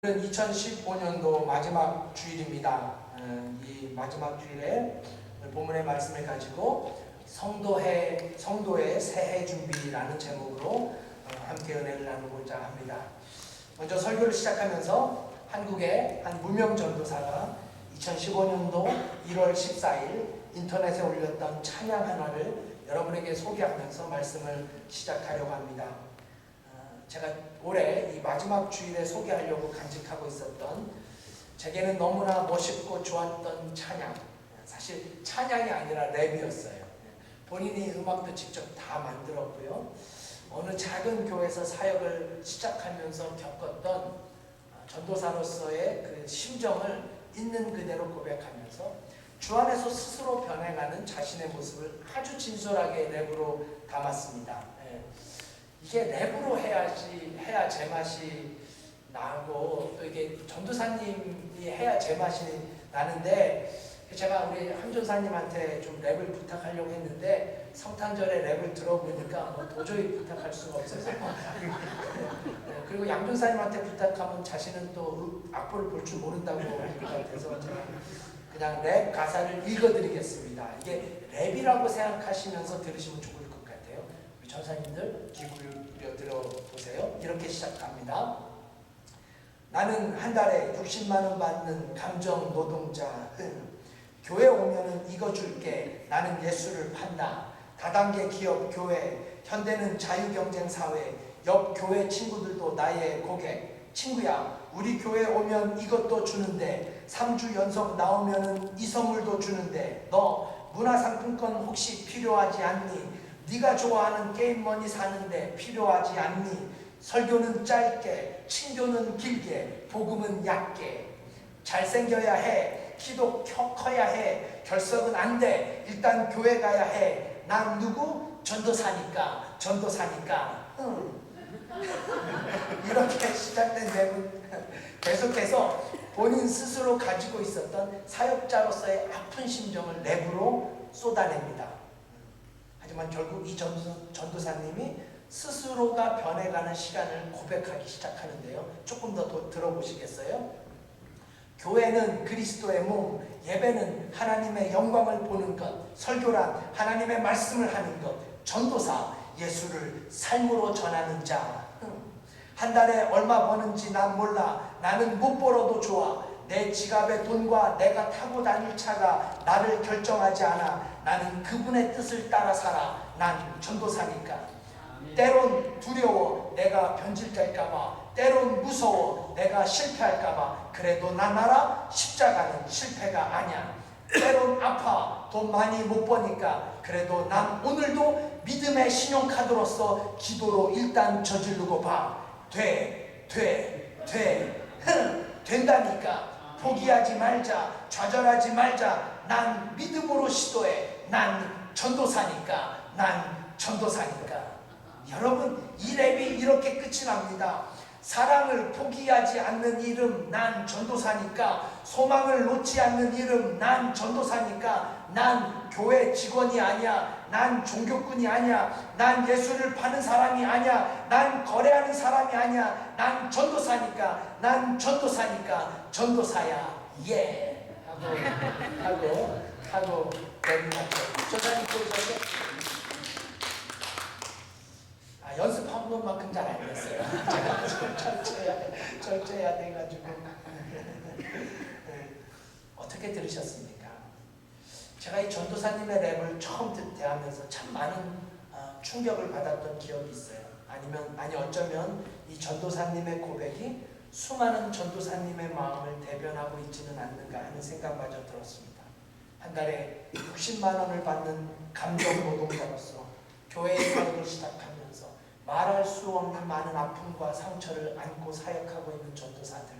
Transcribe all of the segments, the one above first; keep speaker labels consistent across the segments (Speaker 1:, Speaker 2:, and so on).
Speaker 1: 오늘은 2015년도 마지막 주일입니다. 이 마지막 주일에 본문의 말씀을 가지고 성도의 새해 준비라는 제목으로 함께 은혜를 나누고자 합니다. 먼저 설교를 시작하면서 한국의 한 무명 전도사가 2015년도 1월 14일 인터넷에 올렸던 찬양 하나를 여러분에게 소개하면서 말씀을 시작하려고 합니다. 제가 올해 이 마지막 주일에 소개하려고 간직하고 있었던 제게는 너무나 멋있고 좋았던 찬양, 사실 찬양이 아니라 랩이었어요. 본인이 음악도 직접 다 만들었고요. 어느 작은 교회에서 사역을 시작하면서 겪었던 전도사로서의 그 심정을 있는 그대로 고백하면서 주 안에서 스스로 변해가는 자신의 모습을 아주 진솔하게 랩으로 담았습니다. 이게 랩으로 해야 제맛이 나고 또 이게 전도사님이 해야 제맛이 나는데, 제가 우리 함전사님한테 좀 랩을 부탁하려고 했는데 성탄절에 랩을 들어보니까 도저히 부탁할 수가 없어서 그리고 양전사님한테 부탁하면 자신은 또 악보를 볼 줄 모른다고 할 것 같아서 제가 그냥 랩 가사를 읽어드리겠습니다. 이게 랩이라고 생각하시면서 들으시면 좋을 것 같아요. 우리 전사님들 귀 기울여 들어보세요. 이렇게 시작합니다. 나는 한 달에 60만 원 받는 감정 노동자 교회 오면은 이거 줄게. 나는 예수를 판다. 다단계 기업 교회, 현대는 자유경쟁사회, 옆 교회 친구들도 나의 고객. 친구야, 우리 교회 오면 이것도 주는데 3주 연속 나오면은 이 선물도 주는데 너 문화상품권 혹시 필요하지 않니? 네가 좋아하는 게임머니 사는데 필요하지 않니? 설교는 짧게, 친교는 길게, 복음은 얕게. 잘생겨야 해, 키도 커야 해, 결석은 안 돼, 일단 교회 가야 해. 난 누구? 전도사니까. 이렇게 시작된 랩은 계속해서 본인 스스로 가지고 있었던 사역자로서의 아픈 심정을 랩으로 쏟아냅니다. 하지만 결국 이 전도사님이 스스로가 변해가는 시간을 고백하기 시작하는데요. 조금 더 들어보시겠어요? 교회는 그리스도의 몸, 예배는 하나님의 영광을 보는 것, 설교란 하나님의 말씀을 하는 것, 전도사 예수를 삶으로 전하는 자. 한 달에 얼마 버는지 난 몰라. 나는 못 벌어도 좋아. 내 지갑의 돈과 내가 타고 다닐 차가 나를 결정하지 않아. 나는 그분의 뜻을 따라 살아. 난 전도사니까. 때론 두려워, 내가 변질될까봐. 때론 무서워, 내가 실패할까봐. 그래도 난 알아, 십자가는 실패가 아니야. 때론 아파, 돈 많이 못 버니까. 그래도 난 오늘도 믿음의 신용카드로서 기도로 일단 저지르고 봐. 된다니까. 포기하지 말자, 좌절하지 말자. 난 믿음으로 시도해. 난 전도사니까. 여러분, 이 랩이 이렇게 끝이 납니다. 사랑을 포기하지 않는 이름, 난 전도사니까. 소망을 놓지 않는 이름, 난 전도사니까. 난 교회 직원이 아니야. 난 종교꾼이 아니야. 난 예수를 파는 사람이 아니야. 난 거래하는 사람이 아니야. 난 전도사니까. 전도사야. 예. 하고 전사님 보셨어요? 연습한 것만큼 잘 안 됐어요. 제가 좀 철저해야 돼가지고. 어떻게 들으셨습니까? 제가 이 전도사님의 랩을 처음 대하면서 참 많은 충격을 받았던 기억이 있어요. 아니 어쩌면 이 전도사님의 고백이 수많은 전도사님의 마음을 대변하고 있지는 않는가 하는 생각마저 들었습니다. 한 달에 60만 원을 받는 감정 노동자로서 교회의 사역을 시작하면서 말할 수 없는 많은 아픔과 상처를 안고 사역하고 있는 전도사들.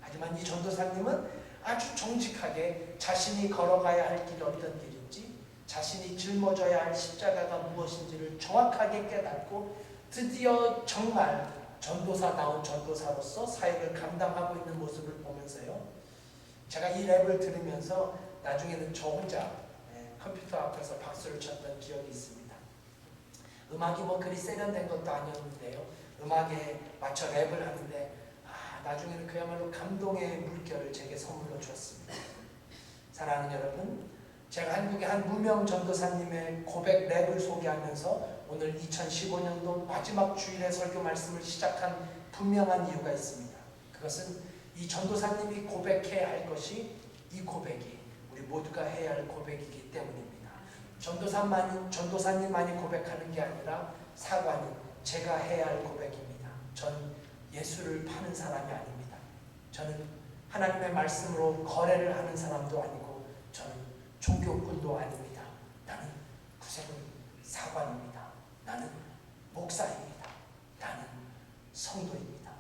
Speaker 1: 하지만 이 전도사님은 아주 정직하게 자신이 걸어가야 할 길이 어떤 길인지, 자신이 짊어져야 할 십자가가 무엇인지를 정확하게 깨닫고 드디어 정말 전도사다운 전도사로서 사역을 감당하고 있는 모습을 보면서요, 제가 이 랩을 들으면서 나중에는 저 혼자 컴퓨터 앞에서 박수를 쳤던 기억이 있습니다. 음악이 그리 세련된 것도 아니었는데요, 음악에 맞춰 랩을 하는데 나중에는 그야말로 감동의 물결을 제게 선물로 주었습니다. 사랑하는 여러분, 제가 한국의 한 무명 전도사님의 고백 랩을 소개하면서 오늘 2015년도 마지막 주일의 설교 말씀을 시작한 분명한 이유가 있습니다. 그것은 이 전도사님이 고백해야 할 것이 이 고백이 우리 모두가 해야 할 고백이기 때문입니다. 전도사님만이 고백하는 게 아니라 사관은 제가 해야 할 고백입니다. 전 예수를 파는 사람이 아닙니다. 저는 하나님의 말씀으로 거래를 하는 사람도 아니고 저는 종교꾼도 아닙니다. 나는 구세군 사관입니다. 나는 목사입니다. 나는 성도입니다.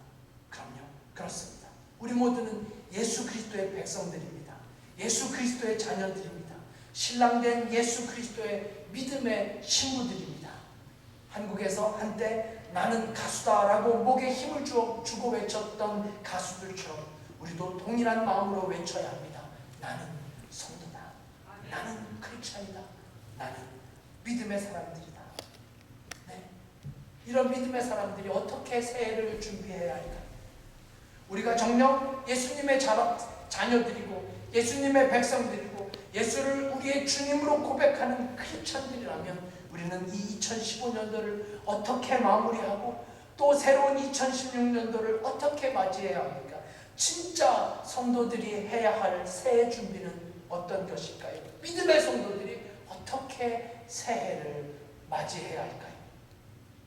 Speaker 1: 그럼요, 그렇습니다. 우리 모두는 예수 그리스도의 백성들입니다. 예수 그리스도의 자녀들입니다. 신랑된 예수 그리스도의 믿음의 신부들입니다. 한국에서 한때 나는 가수다라고 목에 힘을 주고 외쳤던 가수들처럼 우리도 동일한 마음으로 외쳐야 합니다. 나는 성도다. 나는 크리스찬이다. 나는 믿음의 사람들이다. 네. 이런 믿음의 사람들이 어떻게 새해를 준비해야 할까요? 우리가 정녕 예수님의 자녀들이고 예수님의 백성들이고 예수를 우리의 주님으로 고백하는 크리스찬들이라면 우리는 이 2015년도를 어떻게 마무리하고 또 새로운 2016년도를 어떻게 맞이해야 합니까? 진짜 성도들이 해야 할 새해 준비는 어떤 것일까요? 믿음의 성도들이 어떻게 새해를 맞이해야 할까요?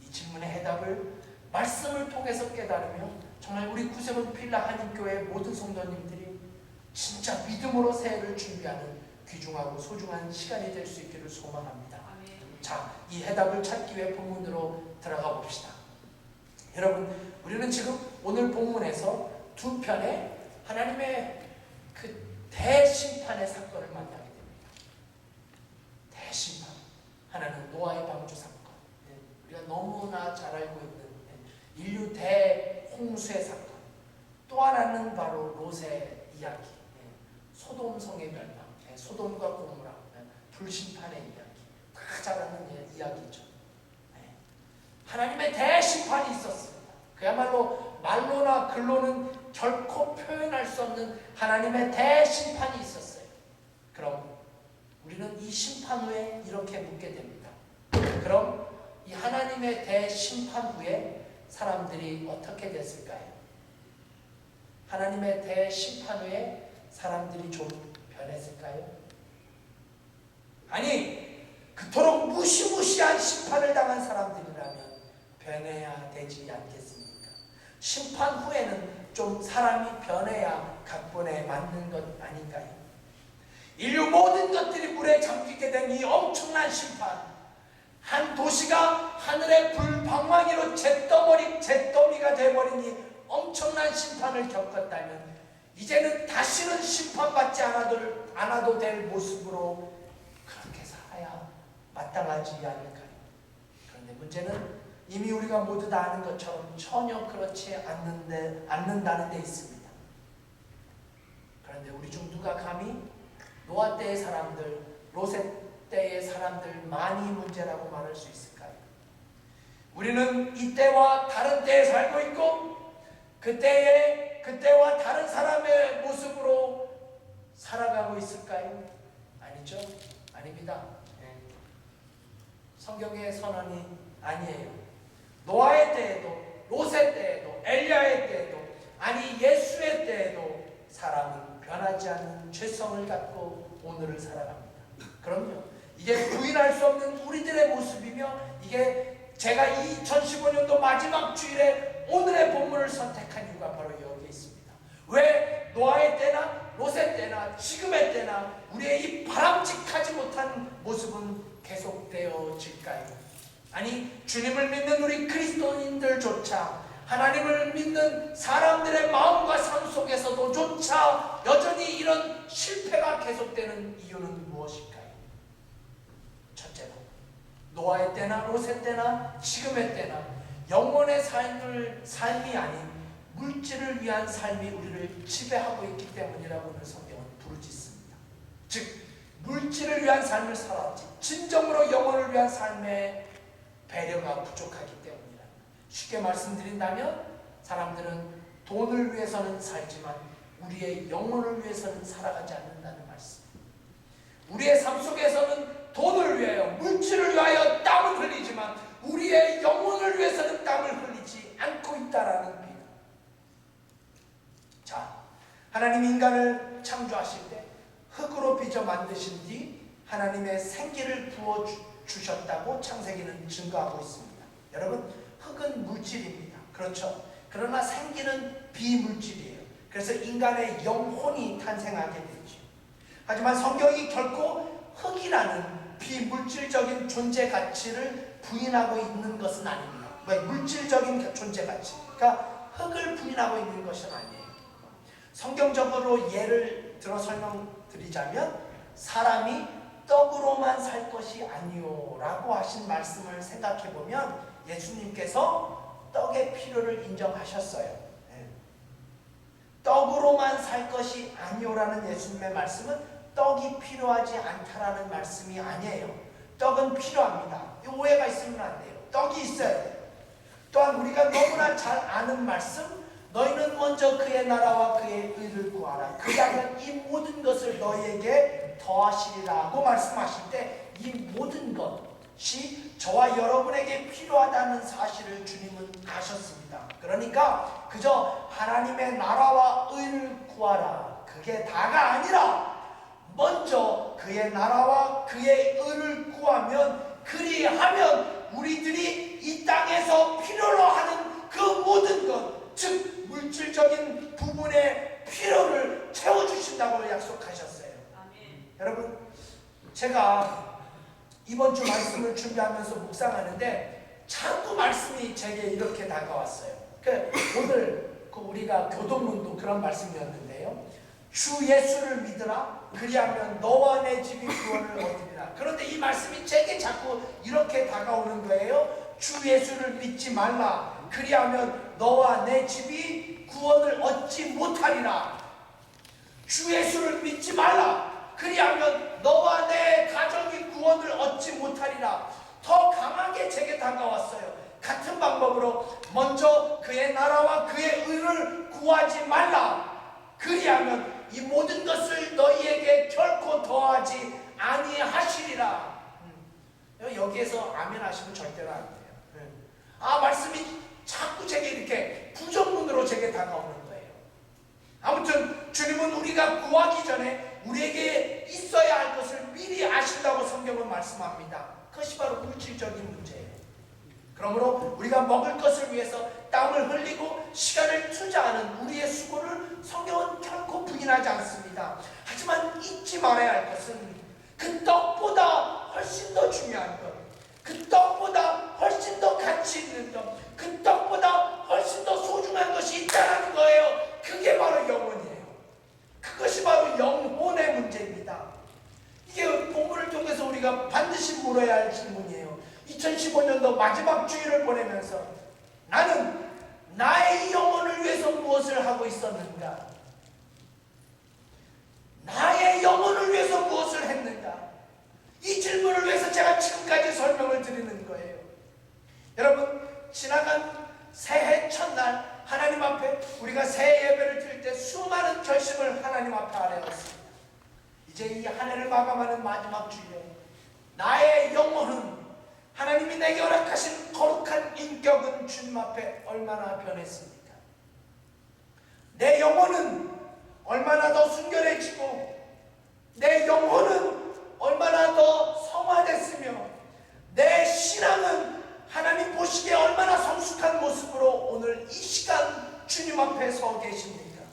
Speaker 1: 이 질문의 해답을 말씀을 통해서 깨달으며 정말 우리 구세군 필라 한인교회 모든 성도님들이 진짜 믿음으로 새해를 준비하는 귀중하고 소중한 시간이 될 수 있기를 소망합니다. 자, 이 해답을 찾기 위해 본문으로 들어가 봅시다. 여러분, 우리는 지금 오늘 본문에서 두 편의 하나님의 그 대심판의 사건을 만나게 됩니다. 대심판. 하나는 노아의 방주 사건. 우리가 너무나 잘 알고 있는 인류 대홍수의 사건. 또 하나는 바로 롯의 이야기. 소돔성의 멸망. 소돔과 고모라. 불심판의 이야기. 다 잘 아는 이야기죠. 하나님의 대심판이 있었습니다. 그야말로 말로나 글로는 결코 표현할 수 없는 하나님의 대심판이 있었어요. 그럼 우리는 이 심판 후에 이렇게 묻게 됩니다. 그럼 이 하나님의 대심판 후에 사람들이 어떻게 됐을까요? 하나님의 대심판 후에 사람들이 좀 변했을까요? 아니, 그토록 무시무시한 심판을 당한 사람들이라면 변해야 되지 않겠습니까? 심판 후에는 좀 사람이 변해야 각본에 맞는 것 아닌가요? 인류 모든 것들이 물에 잠기게 된 이 엄청난 심판, 한 도시가 하늘의 불방망이로 잿더미가 되어버린 이 엄청난 심판을 겪었다면 이제는 다시는 심판받지 않아도 될 모습으로 그렇게 살아야 마땅하지 않을까요? 그런데 문제는 이미 우리가 모두 다 아는 것처럼 전혀 그렇지 않는다는 데 있습니다. 그런데 우리 중 누가 감히 노아 때의 사람들, 롯의 때의 사람들만이 문제라고 말할 수 있을까요? 우리는 이때와 다른 때에 살고 있고 그때와 다른 사람의 모습으로 살아가고 있을까요? 아니죠? 아닙니다. 성경의 선언이 아니에요. 노아의 때에도, 롯의 때에도, 엘리야의 때에도, 아니 예수의 때에도 사람은 변하지 않는 죄성을 갖고 오늘을 살아갑니다. 그럼요. 이게 부인할 수 없는 우리들의 모습이며 이게 제가 2015년도 마지막 주일에 오늘의 본문을 선택한 이유가 바로 여기에 있습니다. 왜 노아의 때나 롯의 때나 지금의 때나 우리의 이 바람직하지 못한 모습은 계속되어질까요? 아니, 주님을 믿는 우리 그리스도인들조차 하나님을 믿는 사람들의 마음과 삶 속에서도 조차 여전히 이런 실패가 계속되는 이유는 무엇일까요? 첫째로 노아의 때나 롯의 때나 지금의 때나 영혼의 삶이 아닌 물질을 위한 삶이 우리를 지배하고 있기 때문이라고 오늘 성경은 부르짖습니다. 즉 물질을 위한 삶을 살았지 진정으로 영혼을 위한 삶의 배려가 부족하기 때문이다. 쉽게 말씀드린다면 사람들은 돈을 위해서는 살지만 우리의 영혼을 위해서는 살아가지 않는다는 말씀. 우리의 삶 속에서는 돈을 위하여, 물질을 위하여 땀을 흘리지만 우리의 영혼을 위해서는 땀을 흘리지 않고 있다라는 비유. 자, 하나님이 인간을 창조하실 때 흙으로 빚어 만드신 뒤 하나님의 생기를 부어 주셨다고 창세기는 증거하고 있습니다. 여러분, 흙은 물질입니다. 그렇죠? 그러나 생기는 비물질이에요. 그래서 인간의 영혼이 탄생하게 되죠. 하지만 성경이 결코 흙이라는 비물질적인 존재 가치를 부인하고 있는 것은 아닙니다. 물질적인 존재 가치, 그러니까 흙을 부인하고 있는 것은 아니에요. 성경적으로 예를 들어 설명드리자면 사람이 떡으로만 살 것이 아니오 라고 하신 말씀을 생각해보면 예수님께서 떡의 필요를 인정하셨어요. 떡으로만 살 것이 아니오라는 예수님의 말씀은 떡이 필요하지 않다라는 말씀이 아니에요. 떡은 필요합니다. 이 오해가 있으면 안 돼요. 떡이 있어야 돼요. 또한 우리가 너무나 잘 아는 말씀, 너희는 먼저 그의 나라와 그의 의를 구하라. 그리하면 이 모든 것을 너희에게 더하시리라고 말씀하실 때 이 모든 것이 저와 여러분에게 필요하다는 사실을 주님은 아셨습니다. 그러니까 그저 하나님의 나라와 의를 구하라, 그게 다가 아니라 먼저 그의 나라와 그의 의를 구하면, 그리하면 우리들이 이 땅에서 필요로 하는 그 모든 것, 즉 물질적인 부분의 필요를 채워주신다고 약속하셨어요. 아멘. 여러분, 제가 이번 주 말씀을 준비하면서 묵상하는데 자꾸 말씀이 제게 이렇게 다가왔어요. 오늘 우리가 교동문도 그런 말씀이었는데요. 주 예수를 믿으라, 그리하면 너와 내 집이 구원을 얻으리라. 그런데 이 말씀이 제게 자꾸 이렇게 다가오는 거예요. 주 예수를 믿지 말라, 그리하면 너와 내 집이 구원을 얻지 못하리라. 주 예수를 믿지 말라, 그리하면 너와 내 가정이 구원을 얻지 못하리라. 더 강하게 제게 다가왔어요. 같은 방법으로 먼저 그의 나라와 그의 의를 구하지 말라, 그리하면 이 모든 것을 너희에게 결코 더하지 아니하시리라. 여기에서 아멘 하시면 절대로 안 돼요. 말씀이 자꾸 제게 이렇게 부정문으로 제게 다가오는 거예요. 아무튼 주님은 우리가 구하기 전에 우리에게 있어야 할 것을 미리 아신다고 성경은 말씀합니다. 그것이 바로 물질적인 문제예요. 그러므로 우리가 먹을 것을 위해서 땀을 흘리고 시간을 투자하는 우리의 수고를 성경은 결코 부인하지 않습니다. 하지만 잊지 말아야 할 것은 그 떡보다 훨씬 더 중요한 것, 그 떡보다 훨씬 더 가치 있는 것, 그 떡보다 훨씬 더 소중한 것이 있다는 거예요. 그게 바로 영혼이에요. 그것이 바로 영혼의 문제입니다. 이게 본문을 통해서 우리가 반드시 물어야 할 질문이에요. 2015년도 마지막 주일을 보내면서 나는 나의 영혼을 위해서 무엇을 하고 있었는가? 나의 영혼을 위해서 무엇을 했는가? 이 질문을 위해서 제가 지금까지 설명을 드리는 거예요. 여러분, 지나간 새해 첫날 하나님 앞에 우리가 새해 예배를 드릴 때 수많은 결심을 하나님 앞에 아뢰었습니다. 이제 이 한 해를 마감하는 마지막 주일에 나의 영혼은, 하나님이 내게 허락하신 거룩한 인격은 주님 앞에 얼마나 변했습니까? 내 영혼은 얼마나 더 순결해지고, 내 영혼은 얼마나 더 성화됐으며, 내 신앙은 하나님 보시기에 얼마나 성숙한 모습으로 오늘 이 시간 주님 앞에 서 계십니까?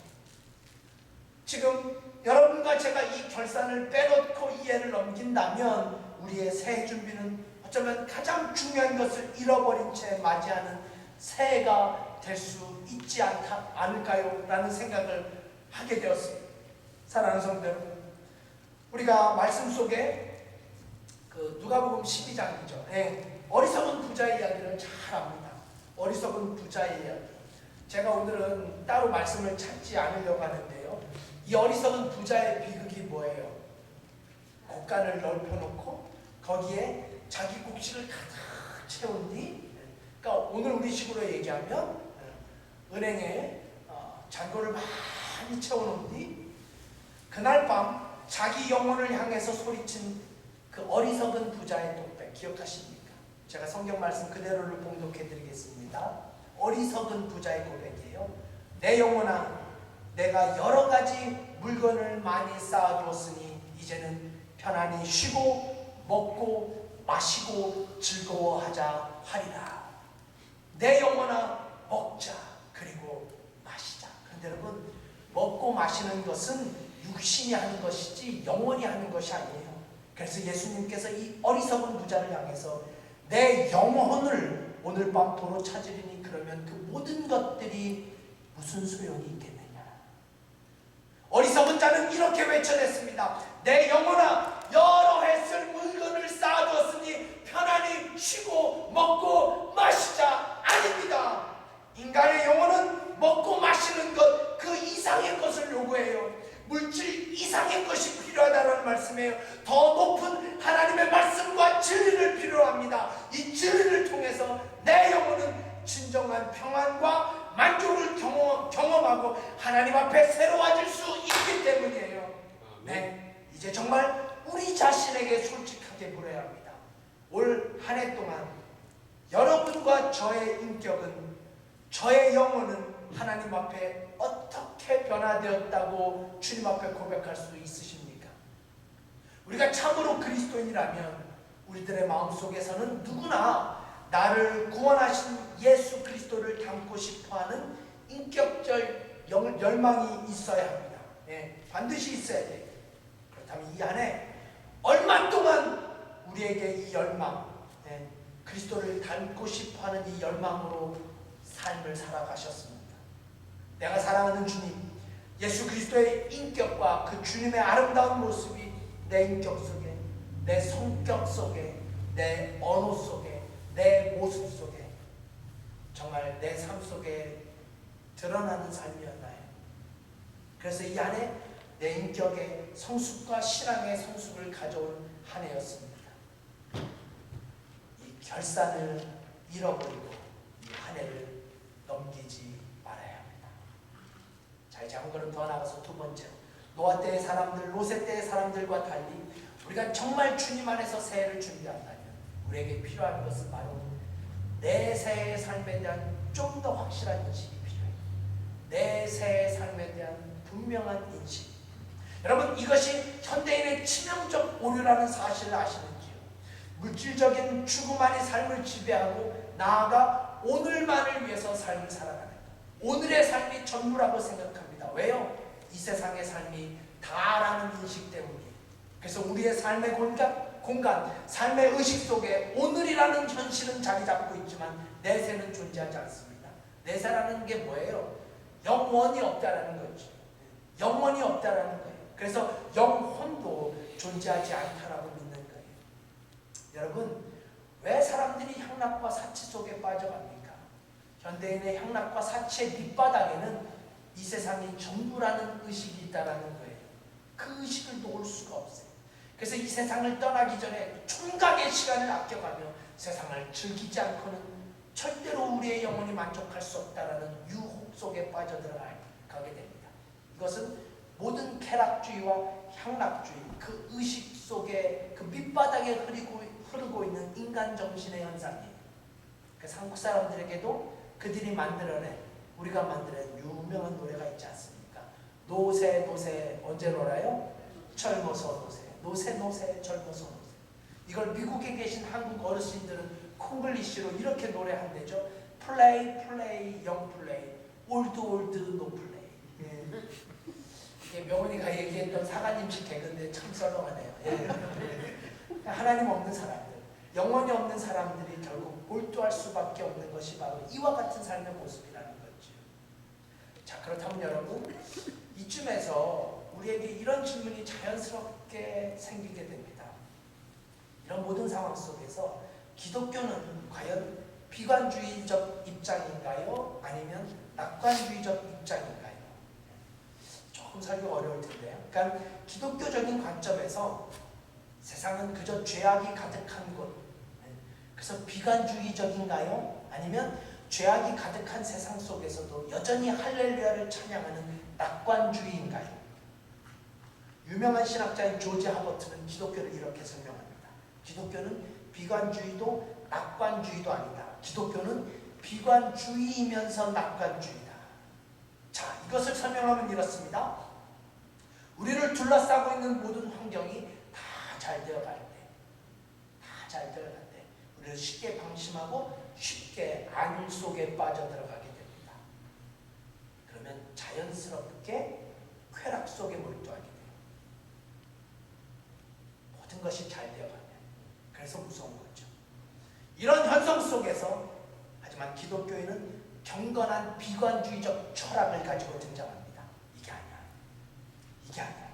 Speaker 1: 지금 여러분과 제가 이 결산을 빼놓고 이해를 넘긴다면 우리의 새해 준비는 어쩌면 가장 중요한 것을 잃어버린 채 맞이하는 새해가 될 수 있지 않을까요? 라는 생각을 하게 되었습니다. 사랑하는 성도 여러분, 우리가 말씀 속에 누가복음 12장이죠. 어리석은 부자의 이야기를 잘 압니다. 어리석은 부자의 이야기. 제가 오늘은 따로 말씀을 찾지 않으려고 하는데요. 이 어리석은 부자의 비극이 뭐예요? 곳간을 넓혀놓고 거기에 자기 곡식을 가득 채운 뒤, 그러니까 오늘 우리 식으로 얘기하면 은행에 잔고를 많이 채워놓은 뒤 그날 밤 자기 영혼을 향해서 소리친 그 어리석은 부자의 독백 기억하십니까? 제가 성경 말씀 그대로를 봉독해 드리겠습니다. 어리석은 부자의 고백이에요. 내 영혼아, 내가 여러 가지 물건을 많이 쌓아두었으니 이제는 편안히 쉬고 먹고 마시고 즐거워하자 하리라. 내 영혼아, 먹자 그리고 마시자. 그런데 여러분, 먹고 마시는 것은 육신이 하는 것이지 영혼이 하는 것이 아니에요. 그래서 예수님께서 이 어리석은 부자를 향해서 내 영혼을 오늘 밤 도로 찾으리니 그러면 그 모든 것들이 무슨 소용이 있겠느냐. 어리석은 자는 이렇게 외쳐냈습니다. 내 영혼아, 여러 해 쓸 물건을 쌓아두었으니 편안히 쉬고 먹고 마시자. 아닙니다. 인간의 영혼은 먹고 마시는 것 그 이상의 것을 요구해요. 물질 이상의 것이 필요하다는 말씀이에요. 더 높은 하나님의 말씀과 진리를 필요로 합니다. 이 진리를 통해서 내 영혼은 진정한 평안과 만족을 경험하고 하나님 앞에 새로워질 수 있기 때문이에요. 네, 이제 정말 우리 자신에게 솔직하게 물어야 합니다. 올 한 해 동안 여러분과 저의 인격은, 저의 영혼은 하나님 앞에 어떻게 변화되었다고 주님 앞에 고백할 수 있으십니까? 우리가 참으로 그리스도인이라면 우리들의 마음속에서는 누구나 나를 구원하신 예수 그리스도를 닮고 싶어하는 인격적 열망이 있어야 합니다. 네, 반드시 있어야 돼요. 그렇다면 이 안에 얼마 동안 우리에게 이 열망, 그리스도를 닮고 싶어하는 이 열망으로 삶을 살아가셨습니다. 내가 사랑하는 주님, 예수 그리스도의 인격과 그 주님의 아름다운 모습이 내 인격 속에, 내 성격 속에, 내 언어 속에, 내 모습 속에, 정말 내 삶 속에 드러나는 삶이었나요? 그래서 이 안에 내 인격의 성숙과 신앙의 성숙을 가져온 한 해였습니다. 이 결산을 잃어버리고 이 한 해를 넘기지 말아야 합니다. 자, 이제 한 걸음 더 나가서 두 번째로, 노아 때의 사람들, 롯의 때의 사람들과 달리 우리가 정말 주님 안에서 새해를 준비한다면 우리에게 필요한 것은 바로 내 새의 삶에 대한 좀 더 확실한 인식이 필요해요. 내 새의 삶에 대한 분명한 인식. 여러분, 이것이 현대인의 치명적 오류라는 사실을 아시는지요? 물질적인 죽음만이 삶을 지배하고 나아가 오늘만을 위해서 삶을 살아가는 것. 오늘의 삶이 전부라고 생각합니다. 왜요? 이 세상의 삶이 다라는 인식 때문이에요. 그래서 우리의 삶의 공간, 삶의 의식 속에 오늘이라는 현실은 자리 잡고 있지만 내세는 존재하지 않습니다. 내세라는 게 뭐예요? 영원이 없다라는 거죠. 영원이 없다라는 거예요. 그래서 영혼도 존재하지 않다라고 믿는 거예요. 여러분, 왜 사람들이 향락과 사치 속에 빠져갑니까? 현대인의 향락과 사치의 밑바닥에는 이 세상이 전부라는 의식이 있다라는 거예요. 그 의식을 놓을 수가 없어요. 그래서 이 세상을 떠나기 전에 총각의 시간을 아껴가며 세상을 즐기지 않고는 절대로 우리의 영혼이 만족할 수 없다라는 유혹 속에 빠져들어가게 됩니다. 이것은 모든 쾌락주의와 향락주의, 그 의식 속에 그 밑바닥에 흐르고 있는 인간 정신의 현상이에요. 그래서 한국 사람들에게도 그들이 우리가 만들어낸 유명한 노래가 있지 않습니까? 노새 노새 언제 놀아요? 젊어서 노새 젊어서 노새. 이걸 미국에 계신 한국 어르신들은 콩글리시로 이렇게 노래한대죠. 플레이 영 플레이, 올드 노 플레이. 이게 명훈이가 얘기했던 사관님식 개그인데 참 썰렁하네요. 하나님 없는 사람들, 영혼이 없는 사람들이 결국 몰두할 수밖에 없는 것이 바로 이와 같은 삶의 모습이라는 거죠. 자, 그렇다면 여러분, 이쯤에서 우리에게 이런 질문이 자연스럽게 생기게 됩니다. 이런 모든 상황 속에서 기독교는 과연 비관주의적 입장인가요? 아니면 낙관주의적 입장인가요? 조금 설명 어려울 텐데요. 그러니까 기독교적인 관점에서 세상은 그저 죄악이 가득한 곳, 그래서 비관주의적인가요? 아니면 죄악이 가득한 세상 속에서도 여전히 할렐루야를 찬양하는 낙관주의인가요? 유명한 신학자인 조지 하버트는 기독교를 이렇게 설명합니다. 기독교는 비관주의도 낙관주의도 아니다. 기독교는 비관주의이면서 낙관주의다. 자, 이것을 설명하면 이렇습니다. 우리를 둘러싸고 있는 모든 환경이 다 잘 되어갈 때, 우리를 쉽게 방심하고 쉽게 안일 속에 빠져들어가게 됩니다. 그러면 자연스럽게 쾌락 속에 몰두하게 돼요. 모든 것이 잘 되어가면. 그래서 무서운 거죠. 이런 현상 속에서 하지만 기독교에는 경건한 비관주의적 철학을 가지고 등장합니다. 이게 아니야.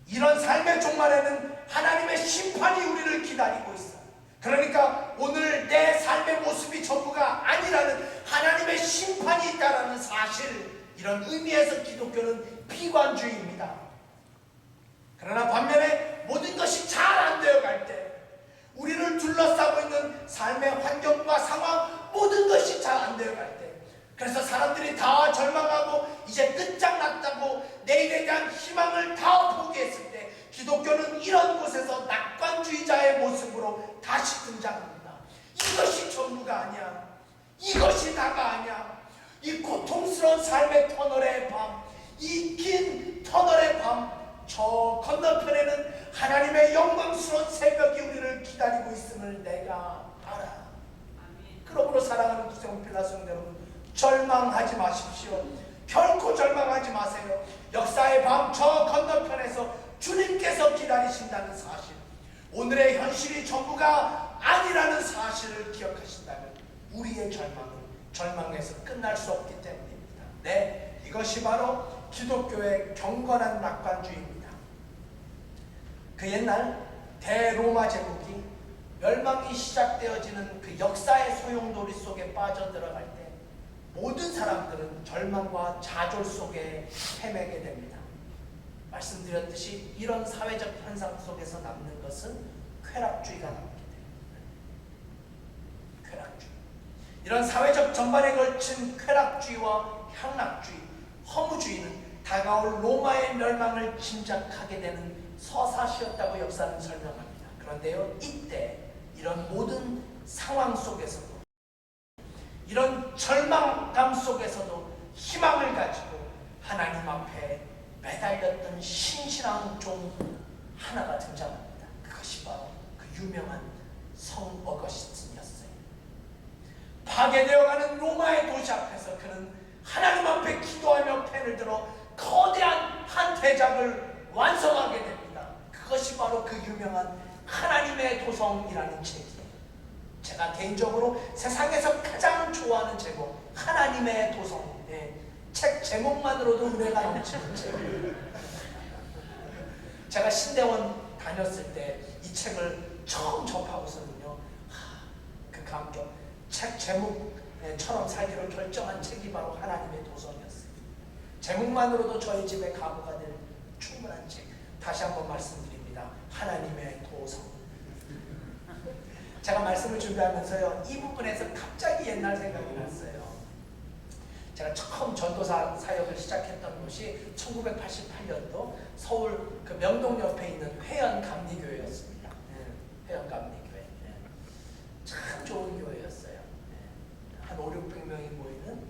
Speaker 1: 이런 삶의 종말에는 하나님의 심판이 우리를 기다리고 있어. 그러니까 오늘 내 삶의 모습이 전부가 아니라는 하나님의 심판이 있다는 사실, 이런 의미에서 기독교는 비관주의입니다. 그러나 반면에 모든 것이 잘 안 되어갈 때, 우리를 둘러싸고 있는 삶의 환경과 상황, 모든 것이 잘 안 되어갈 때, 그래서 사람들이 다 절망하고 이제 끝장났다고 내일에 대한 희망을 다 포기했을 때, 기독교는 이런 곳에서 낙관주의자의 모습으로 다시 등장합니다. 이것이 전부가 아니야. 이것이 다가 아니야. 이 고통스러운 삶의 터널의 밤, 이 긴 터널의 밤, 저 건너편에는 하나님의 영광스러운 새벽이 우리를 기다리고 있음을 내가 알아. 그러므로 사랑하는 구세훈필라 성도 여러분, 절망하지 마십시오. 결코 절망하지 마세요. 역사의 밤 저 건너편에서 주님께서 기다리신다는 사실, 오늘의 현실이 전부가 아니라는 사실을 기억하신다면 우리의 절망은 절망에서 끝날 수 없기 때문입니다. 네, 이것이 바로 기독교의 경건한 낙관주의입니다. 그 옛날 대로마 제국이 멸망이 시작되어지는 그 역사의 소용돌이 속에 빠져들어갈 때 모든 사람들은 절망과 좌절 속에 헤매게 됩니다. 말씀드렸듯이 이런 사회적 현상 속에서 남는 것은 쾌락주의가 남게 돼요. 쾌락주의. 이런 사회적 전반에 걸친 쾌락주의와 향락주의, 허무주의는 다가올 로마의 멸망을 짐작하게 되는 서사시였다고 역사는 설명합니다. 그런데요, 이때 이런 모든 상황 속에서도, 이런 절망감 속에서도 희망을 가지고 하나님 앞에 매달렸던 신실한 종 하나가 등장합니다. 그것이 바로 그 유명한 성 어거스틴이었어요. 파괴되어가는 로마의 도시 앞에서 그는 하나님 앞에 기도하며 펜을 들어 거대한 한 대작을 완성하게 됩니다. 그것이 바로 그 유명한 하나님의 도성이라는 책이에요. 제가 개인적으로 세상에서 가장 좋아하는 제목, 하나님의 도성. 책 제목만으로도 은혜가 넘치는 책이에요. 제가 신대원 다녔을 때 이 책을 처음 접하고서는요, 그 감격, 책 제목처럼 살기로 결정한 책이 바로 하나님의 도성이었어요. 제목만으로도 저희 집에 가구가 될 충분한 책. 다시 한번 말씀드립니다. 하나님의 도성. 제가 말씀을 준비하면서요, 이 부분에서 갑자기 옛날 생각이 났어요. 제가 처음 전도사 사역을 시작했던 곳이 1988년도 서울 그 명동 옆에 있는 회연감리교회였습니다. 회연감리교회. 참 좋은 교회였어요. 한 500~600명이 모이는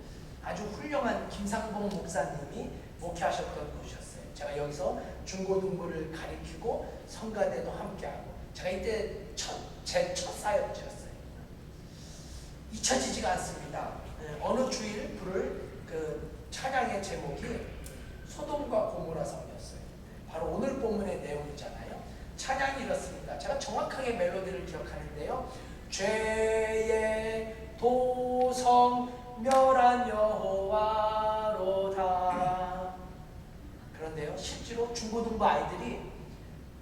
Speaker 1: 아주 훌륭한 김상봉 목사님이 목회하셨던 곳이었어요. 제가 여기서 중고등부를 가리키고 성가대도 함께하고, 제가 이때 제 첫 사역지였어요. 잊혀지지가 않습니다. 어느 주일 부를 그 찬양의 제목이 소돔과 고모라 성이었어요. 바로 오늘 본문의 내용이잖아요. 찬양이 이렇습니다. 제가 정확하게 멜로디를 기억하는데요. 죄의 도성 멸한 여호와로다. 그런데요, 실제로 중고등부 아이들이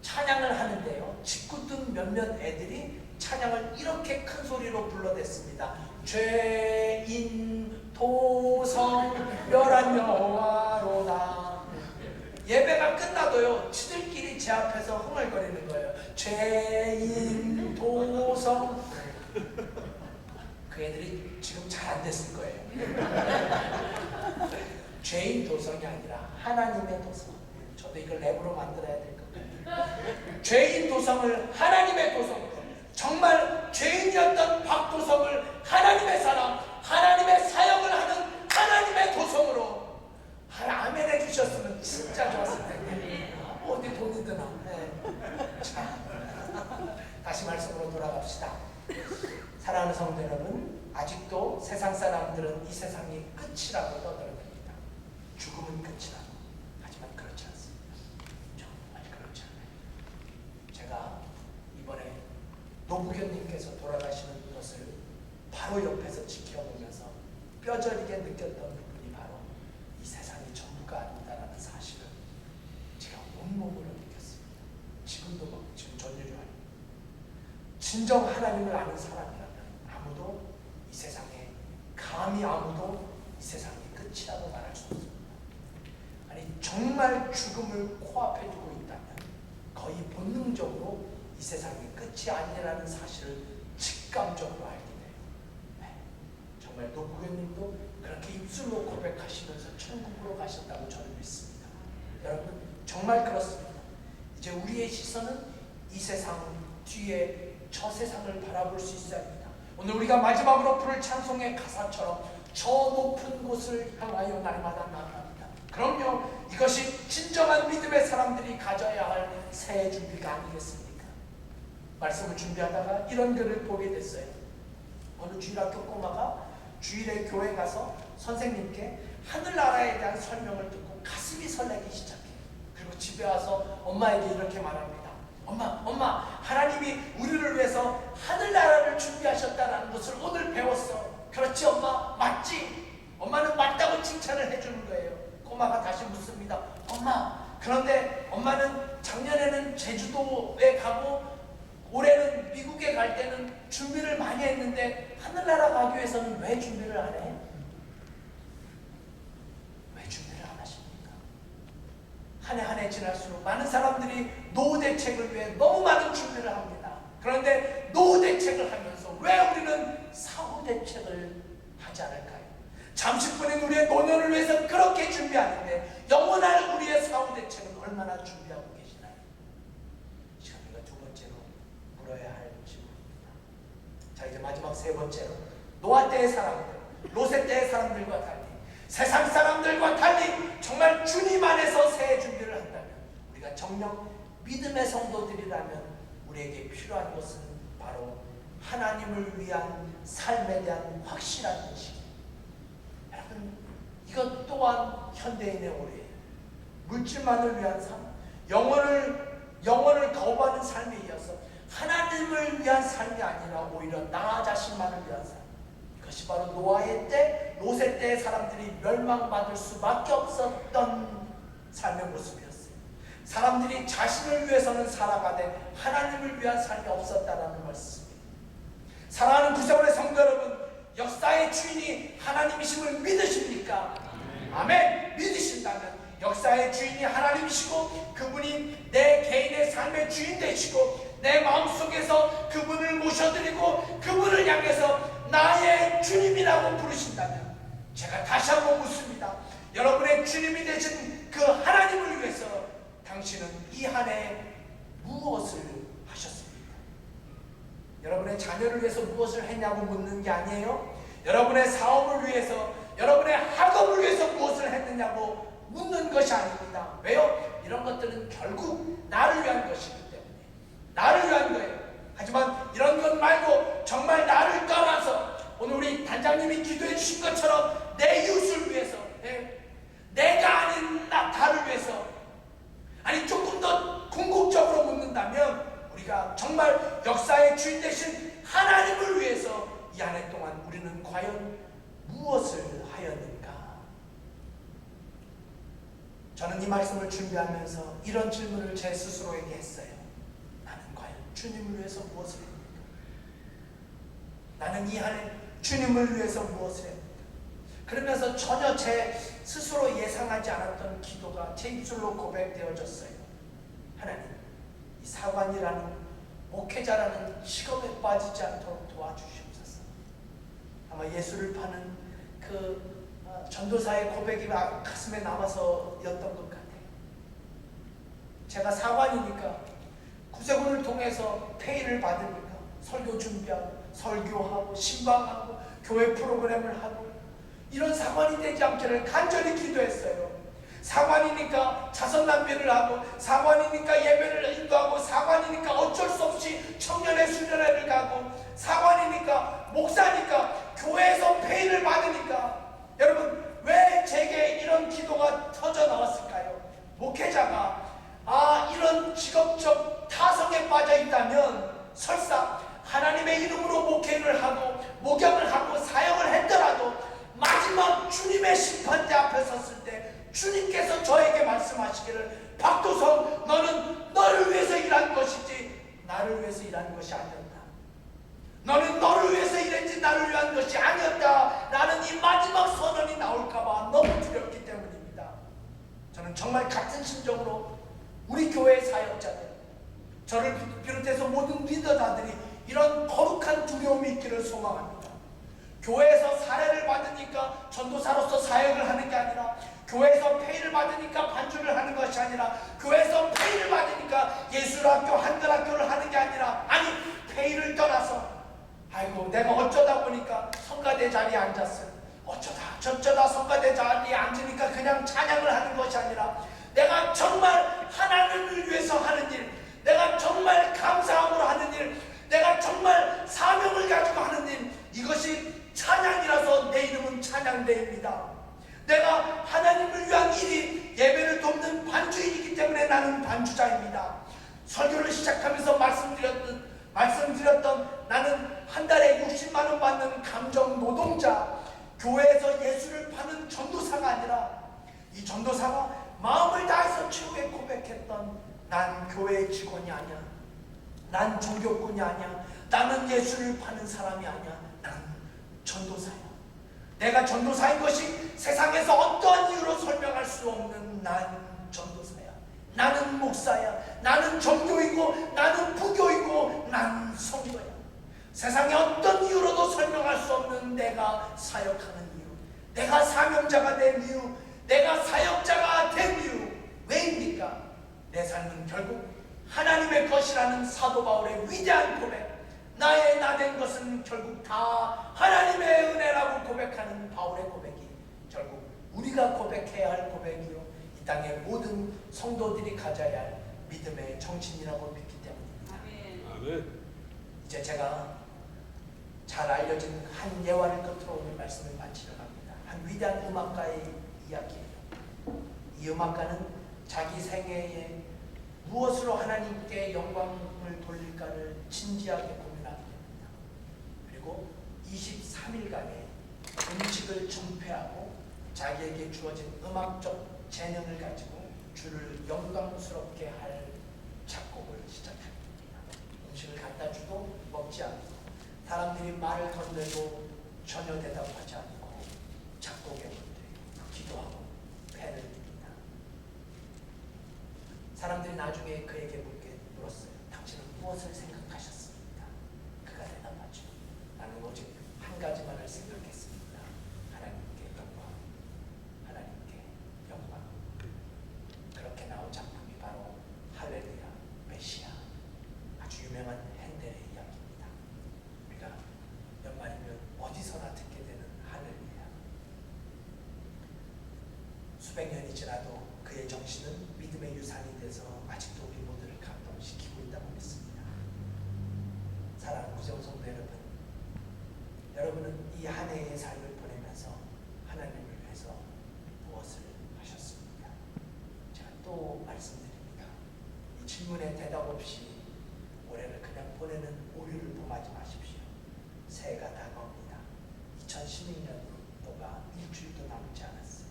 Speaker 1: 찬양을 하는데요, 직구등 몇몇 애들이 찬양을 이렇게 큰 소리로 불러댔습니다. 죄인 도성 멸한 여호와로다. 예배가 끝나도요, 지들끼리 제 앞에서 흥얼거리는 거예요. 죄인 도성. 그 애들이 아니라 하나님의 도성. 저도 이걸 랩으로 만들어야 될 것 같아요. 죄인 도성을 하나님의 도성으로, 정말 죄인이었던 박도성을 하나님의 사람, 하나님의 사역을 하는 하나님의 도성으로 아멘 해주셨으면 진짜 좋았을 텐데. 어디 돈이 드나. 자, 다시 말씀으로 돌아갑시다. 사랑하는 성도 여러분, 아직도 세상 사람들은 이 세상이 끝이라고 떠들어댑니다. 죽음은 끝이라고. 하지만 그렇지 않습니다. 정말 그렇지 않아요. 제가 이번에 노부견님께서 돌아가시는 것을 바로 옆에서 지켜보면서 뼈저리게 느꼈던 부분이 바로 이 세상이 전부가 아니다라는 사실을 제가 온몸으로 느꼈습니다. 지금도 지금 전율이와요. 진정 하나님을 아는 사람이라면 아무도 이 세상에, 감히 아무도 이 세상이 끝이라고 말할 수 없습니다. 아니, 정말 죽음을 코앞에 두고 있다면 거의 본능적으로 이 세상이 끝이 아니라는 사실을 직감적으로 알게 돼요. 네. 정말 노부교님도 그렇게 입술로 고백하시면서 천국으로 가셨다고 저는 믿습니다. 여러분, 정말 그렇습니다. 이제 우리의 시선은 이 세상 뒤에 저 세상을 바라볼 수 있어야 합니다. 오늘 우리가 마지막으로 부를 찬송의 가사처럼 저 높은 곳을 향하여 날마다 나아갑니다. 그럼요, 이것이 진정한 믿음의 사람들이 가져야 할 새해 준비가 아니겠습니까? 말씀을 준비하다가 이런 글을 보게 됐어요. 어느 주일학교 꼬마가 주일에 교회 가서 선생님께 하늘나라에 대한 설명을 듣고 가슴이 설레기 시작해요. 그리고 집에 와서 엄마에게 이렇게 말합니다. 엄마, 하나님이 우리를 위해서 하늘나라를 준비하셨다는 것을 오늘 배웠어. 그렇지 엄마? 맞지? 엄마는 맞다고 칭찬을 해주는 거예요. 꼬마가 다시 묻습니다. 엄마, 그런데 엄마는 작년에는 제주도에 가고 올해는 미국에 갈 때는 준비를 많이 했는데 하늘나라 가기 위해서는 왜 준비를 안 해? 왜 준비를 안 하십니까? 한 해 지날수록 많은 사람들이 노후 대책을 위해 너무 많은 준비를 합니다. 그런데 노후 대책을 하면서 왜 우리는 사후 대책을 하지 않을까요? 잠시뿐인 우리의 노년을 위해서 그렇게 준비하는데 영원할 우리의 사후 대책은 얼마나 준비하고 계시나요? 지금 우리가 두 번째로 물어야 할 질문입니다. 자, 이제 마지막 세 번째로, 노아 때의 사람들, 롯의 때의 사람들과 달리, 세상 사람들과 달리 정말 주님 안에서 새해 준비를 한다면, 우리가 정녕 믿음의 성도들이라면 우리에게 필요한 것은 바로 하나님을 위한 삶에 대한 확실한 인식입니다. 여러분, 이것 또한 현대인의 오해예요. 물질만을 위한 삶, 영혼을 거부하는 삶에 이어서 하나님을 위한 삶이 아니라 오히려 나 자신만을 위한 삶. 이것이 바로 노아의 때, 롯의 때의 사람들이 멸망받을 수밖에 없었던 삶의 모습이었어요. 사람들이 자신을 위해서는 살아가되 하나님을 위한 삶이 없었다라는 말씀입니다. 사랑하는 구세군의 성도 여러분, 역사의 주인이 하나님이심을 믿으십니까? 아멘! 믿으신다면 역사의 주인이 하나님이시고 그분이 내 개인의 삶의 주인 되시고 내 마음속에서 그분을 모셔드리고 그분을 향해서 나의 주님이라고 부르신다면, 제가 다시 한번 묻습니다. 여러분의 주님이 되신 그 하나님을 위해서 당신은 이 한 해 무엇을 하셨습니까? 여러분의 자녀를 위해서 무엇을 했냐고 묻는 게 아니에요. 여러분의 사업을 위해서, 여러분의 학업을 위해서 무엇을 했느냐고 묻는 것이 아닙니다. 왜요? 이런 것들은 결국 나를 위한 것이기 때문에 나를 위한 거예요. 하지만 이런 것 말고 정말 나를 떠나서 오늘 우리 단장님이 기도해 주신 것처럼 내 이웃을 위해서, 내가 아닌 나를 위해서, 아니 조금 더 궁극적으로 묻는다면 우리가 정말 역사의 주인 되신 하나님을 위해서 이 한 해 동안 우리는 과연 무엇을 하였는가? 저는 이 말씀을 준비하면서 이런 질문을 제 스스로에게 했어요. 나는 과연 주님을 위해서 무엇을 했는가? 나는 이 한 해 주님을 위해서 무엇을 했는가? 그러면서 전혀 제 스스로 예상하지 않았던 기도가 제 입술로 고백되어졌어요. 하나님, 이 사관이라는 목회자라는 직업에 빠지지 않도록 도와주시옵소서. 아마 예수를 파는 그 전도사의 고백이 가슴에 남아서였던 것 같아요. 제가 사관이니까 구세군을 통해서 페이를 받으니까 설교 준비하고 설교하고 신방하고 교회 프로그램을 하고 이런 사관이 되지 않기를 간절히 기도했어요. 사관이니까 자선 낭비를 하고 사관이니까 예배를 인도하고 사관이니까 어쩔 수 없이 청년의 수련회를 가고 사관이니까 목사니까 교회에서 페이를 받으니까 여러분 왜 제게 이런 기도가 터져 나왔을까요? 목회자가 이런 직업적 타성에 빠져 있다면 설사 하나님의 이름으로 목회를 하고 목양을 하고 사역을 했더라도 마지막 주님의 심판대 앞에 섰을 때 주님께서 저에게 말씀하시기를 박도성 너는 너를 위해서 일한 것이지 나를 위해서 일한 것이 아니었다. 너는 너를 위해서 일했지 나를 위한 것이 아니었다. 라는 이 마지막 선언이 나올까봐 너무 두렵기 때문입니다. 저는 정말 같은 심정으로 우리 교회의 사역자들 저를 비롯해서 모든 리더자들이 이런 거룩한 두려움이 있기를 소망합니다. 교회에서 사례를 받으니까 전도사로서 사역을 하는 게 아니라 교회에서 페이를 받으니까 반주를 하는 것이 아니라 교회에서 페이를 받으니까 예술학교 한글학교를 하는 게 아니라 아니 페이를 떠나서 아이고 내가 어쩌다 보니까 성가대 자리에 앉았어요. 어쩌다 저쩌다 성가대 자리에 앉으니까 그냥 찬양을 하는 것이 아니라 내가 정말 하나님을 위해서 하는 일, 내가 정말 감사함으로 하는 일, 내가 정말 사명을 가지고 하는 일, 이것이 찬양이라서 내 이름은 찬양대입니다. 내가 하나님을 위한 일이 예배를 돕는 반주인이기 때문에 나는 반주자입니다. 설교를 시작하면서 말씀드렸던 나는 한 달에 60만 원 받는 감정 노동자, 교회에서 예수를 파는 전도사가 아니라 이 전도사가 마음을 다해서 최후에 고백했던 난 교회의 직원이 아니야. 난 종교꾼이 아니야. 나는 예수를 파는 사람이 아니야. 난 전도사야. 내가 전도사인 것이 세상에서 어떠한 이유로 설명할 수 없는 난 전도사야. 나는 목사야. 나는 정교이고 나는 부교이고 난 성도야. 세상에 어떤 이유로도 설명할 수 없는 내가 사역하는 이유, 내가 사명자가 된 이유, 내가 사역자가 된 이유 왜입니까? 내 삶은 결국 하나님의 것이라는 사도 바울의 위대한 고백, 나의 나된 것은 결국 다 하나님의 은혜라고 고백하는 바울의 고백이 결국 우리가 고백해야 할 고백이요 이 땅의 모든 성도들이 가져야 할 믿음의 정신이라고 믿기 때문입니다. 아멘. 이제 제가 잘 알려진 한 예화를 끝으로 오늘 말씀을 마치려 합니다. 한 위대한 음악가의 이야기예요. 이 음악가는 자기 생애에 무엇으로 하나님께 영광을 돌릴까를 진지하게 고민하게 됩니다. 그리고 23일간의 음식을 정폐하고 자기에게 주어진 음악적 재능을 가지고 주를 영광스럽게 할 작곡을 시작합니다. 음식을 갖다 주고 먹지 않고 사람들이 말을 건네도 전혀 대답하지 않고 작곡에 기도하고 펜을 듭니다. 사람들이 나중에 그에게 물었어요. 당신은 무엇을 생각하셨습니까? 그가 대답하죠. 나는 오직 한 가지만을 생각했습니다. 하나님께 영광, 하나님께 영광. 그렇게 나온 작품이 바로 할렐루야, 메시아, 아주 유명한 핸델의 이야기입니다. 우리가 연말이면 어디서나 듣게 되는 할렐루야. 수백 년이 지나도 그의 정신은 믿음의 유산이 돼서 아직도 우리 모두를 감동시키고 있다고 믿습니다. 사랑하는 구세훈 성도 여러분, 여러분은 이 한 해의 삶을 보내면서 하나님을 위해서 무엇을 하셨습니까? 제가 또 말씀드립니다. 이 질문에 대답 없이 올해를 그냥 보내는 오류를 범하지 마십시오. 새해가 다가옵니다. 2016년도가 일주일도 남지 않았어요.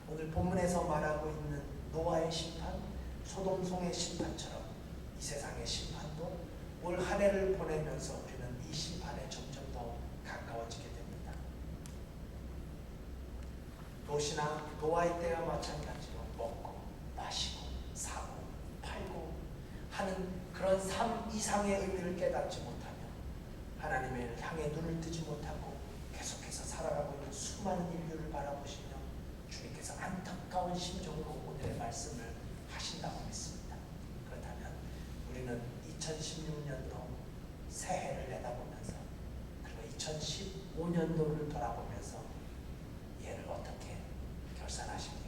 Speaker 1: 오늘 본문에서 말하고 있는 노아의 심판, 소돔송의 심판처럼 이 세상의 심판도 올 한 해를 보내면서 우리는 이 심판에 점점 더 가까워지게 됩니다. 도시나 노아의 때와 마찬가지로 먹고 마시고 사고 팔고 하는 그런 삶 이상의 의미를 깨닫지 못하며 하나님을 향해 눈을 뜨지 못하고 계속해서 살아가고 있는 수많은 인류를 바라보시 5년도를 돌아보면서 얘를 어떻게 결산하십니까?